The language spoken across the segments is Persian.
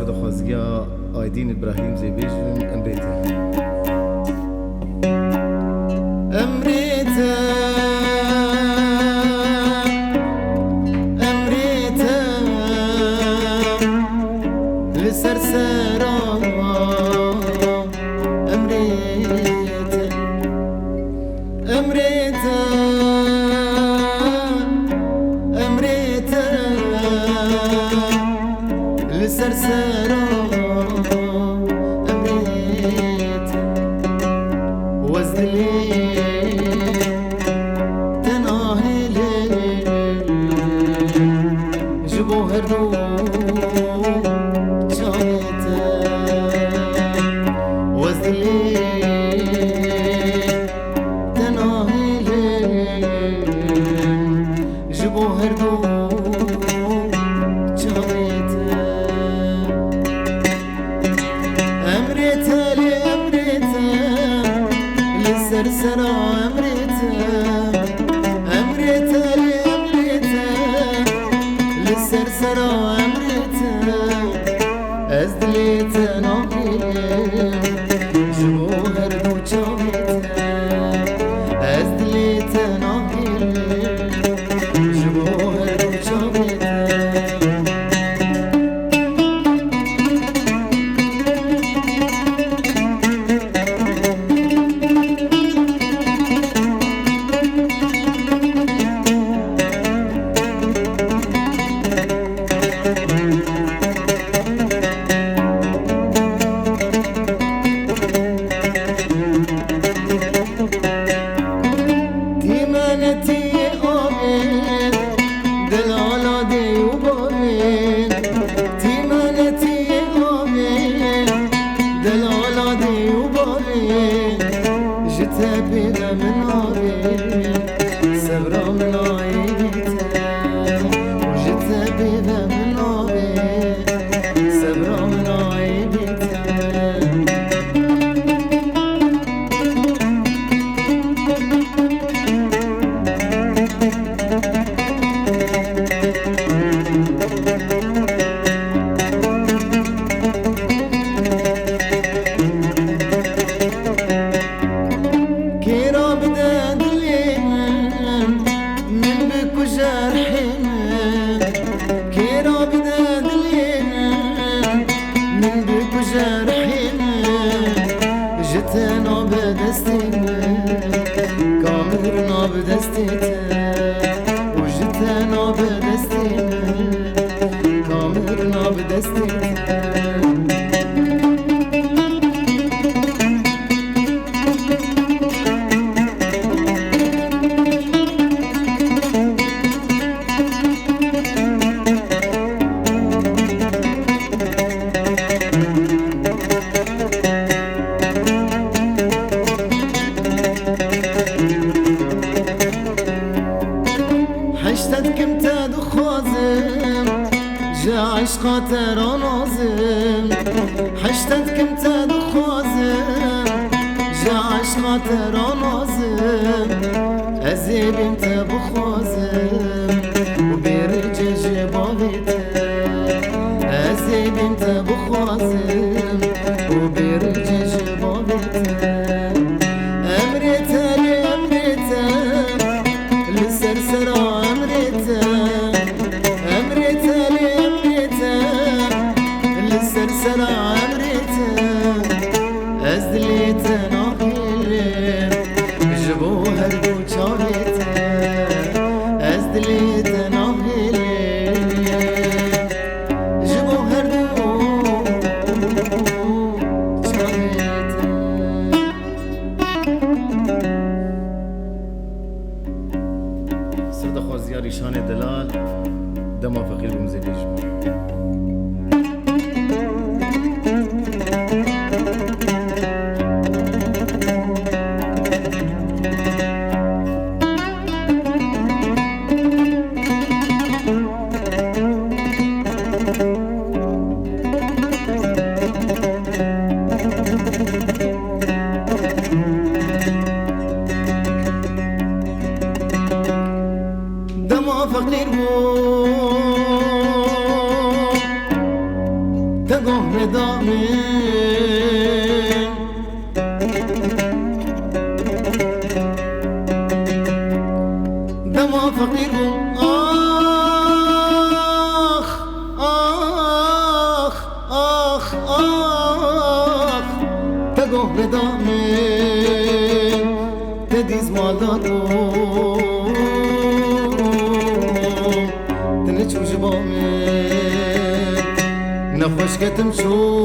سر دخوازگیا آیدین ابراهیم زیبیجون امریتا امریتا امریتا لسر سرا امریتا امریتا امریتا لسر سرا امريتا وزلي تناهلي جبو هردو جامتا وزلي تناهلي جبو هردو سرسرا امريتا امريتا لامريتا للسرسرا امريتا ازدليتا ناقيا جوهر دو جاميتا ازدليتا ناقيا جوهر دو جاميتا جتابينا من ناري سبرا من عينيتا وجتابينا من ناري سبرا من عينيتا جتنا بدستنا كامرنا بدستنا وجتنا بدستنا كامرنا بدستنا حشتتكم تادو خوازم جا عشقا ترا نازم حشتتكم تادو خوازم جا عشقا ترا نازم ازيبم تابو خوازم وبيرجع جباليتا ازيبم تابو خوازم وبيرجع جباليتا امريتا لامريتا للسرسرا سرسرا امريتا ازدليتا ناقيا جبو هردو جاميتا ازدليتا ناقيا جبو هردو جاميتا ندامن دما فقیر بوم آخ آخ آخ آخ تگوه ندامن تدیز مالدارم تنچوش بامن نخوش کتم شو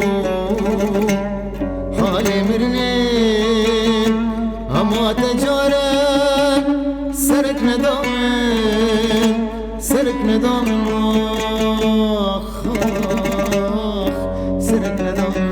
حالي مرنين اما تجارك سرك ندامن سرك ندامن آخ آخ سرك ندامن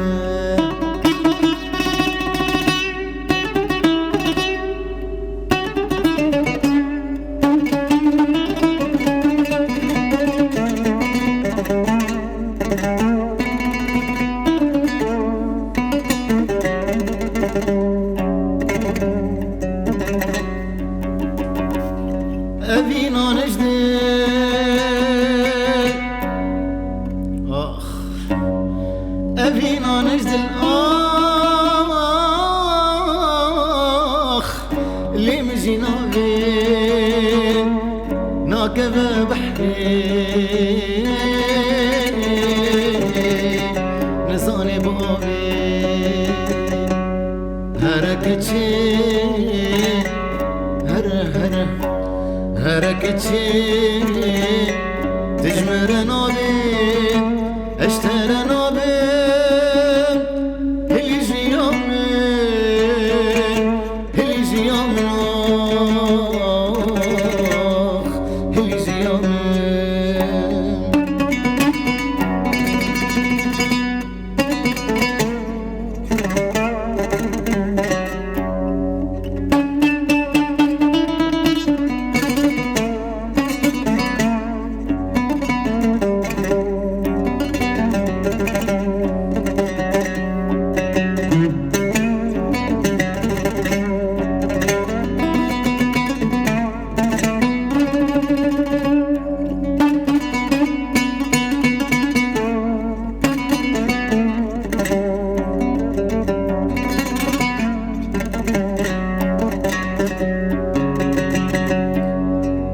أبينا نجدل آخ أبينا نجدل آخ اللي مجينا بين ناكب بحري نزاني بقابي هركتشي هركتشي تجمر نابي اشتر نابي اللي جيامن آخ اللي جيامن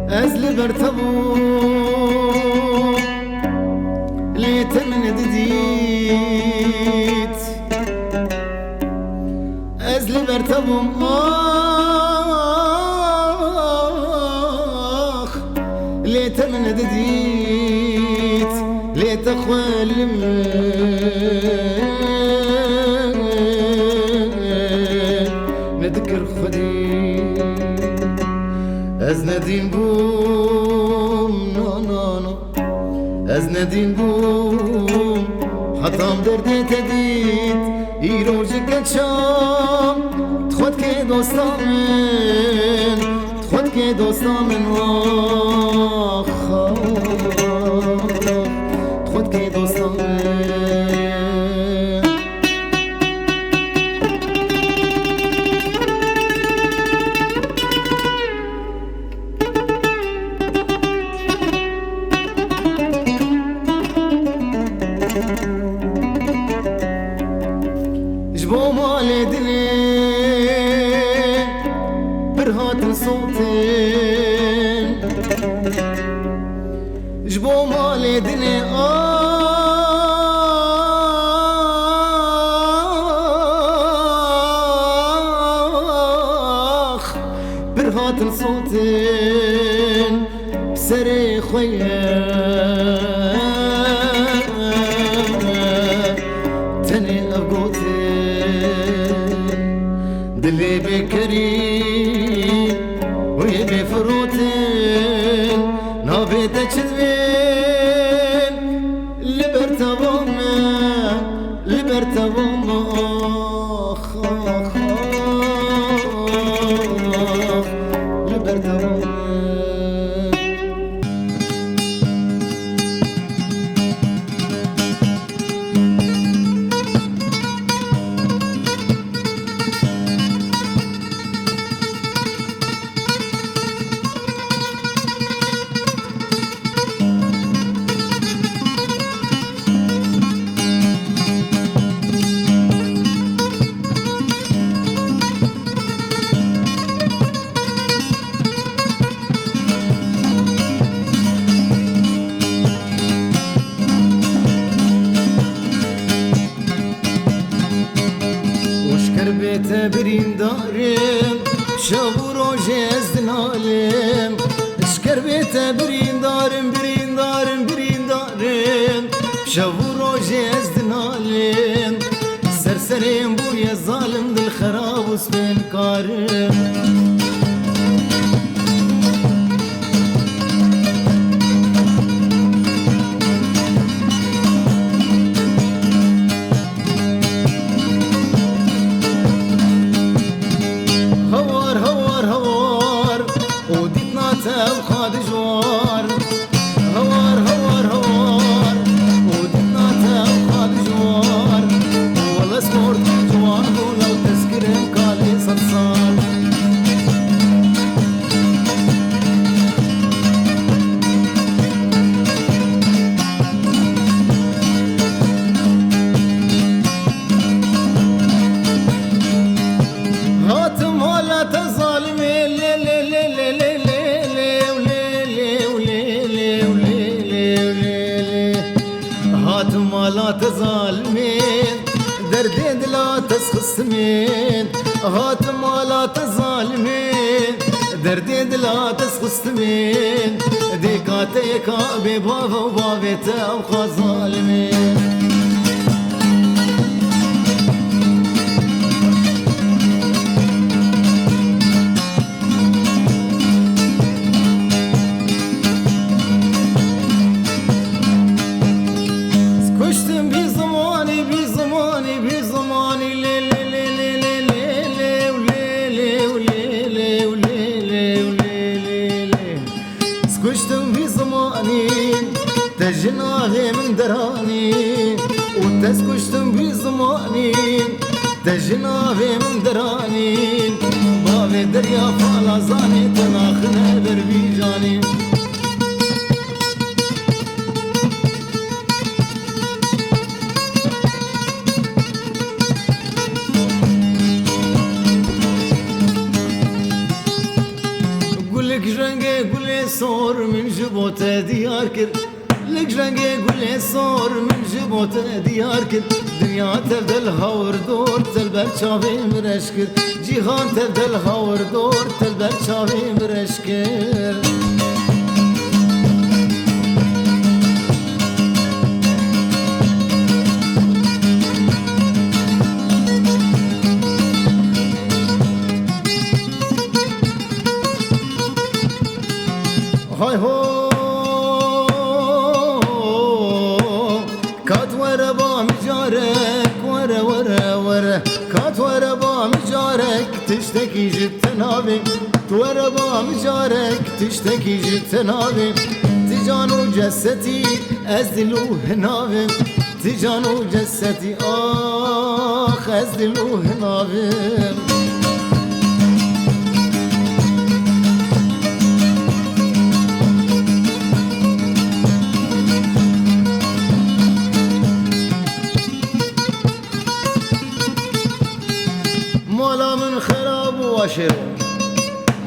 أزل برتبو ليت من دديت أزل برتبو آخ ليت من دديت ليت أخوال نذكر خدي أزندين بوم نو أزندين بوم حطام دردي تديت يروجك شام تخد كي دوستامن تخد كي دوستامن واخ تخد كي دوستامن جبو مالي دني برهات صوتين جبو مالي دني برین دارم شب و روز ازدنالم اشکر بیت برین دارم برین دارم برین دارم شب و روز ازدنالم سرسریم بوی ظالم دل خراب و سبین کارم مالات ظالمين دردين لا تسخصمين هات مالات ظالمين دردين لا تسخصمين ديكاتيك ببابا وبابتا وخا ظالمين كشتم في زماني تجناغي من دراني وتسكشتم في زماني تجناغي من دراني بابي دريا فالا زاني تناخنا بربيجاني لك جنگه گل سور من جبوت دیار کر لك جنگه گل سور من جبوت دیار کر دنیا تبدل هاور دور تلبر چاوی مرش کر جیهان تبدل هاور دور تلبر چاوی مرش کر هاي هو كات ورا بام جارك ورا ورا ورا كات ورا بام جارك تشتكي جبت نابي ورا بام جارك تشتكي جبت نابي تجانو جستي ازدلو هنابي تجانو جستي اخ ازدلو هنابي مالا من خراب واشر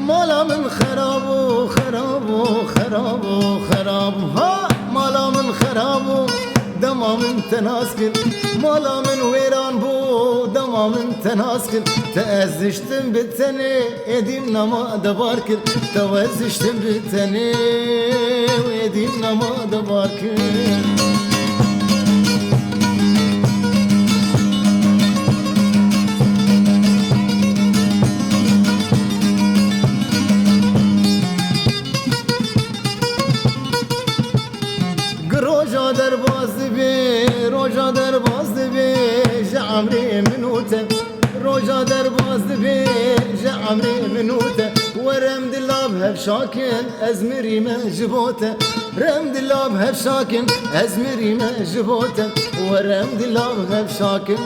مالا من خراب وخراب وخراب وخراب ها مالا من خراب دما من تناسكر مالا من ويران بو دما من تناسكر تأزشتم بالتني اديم نما دباركر توزشتم بالتني واديم نما دباركر روجا در باز دبی روجا در باز دبی جعمري منوته روجا در باز دبي جعمري منوته ورم دلاب هب شاكن ازمري ما جبوته رم دلاب هب شاكن ازمري ما جبوته ورم دلاب هب شاكن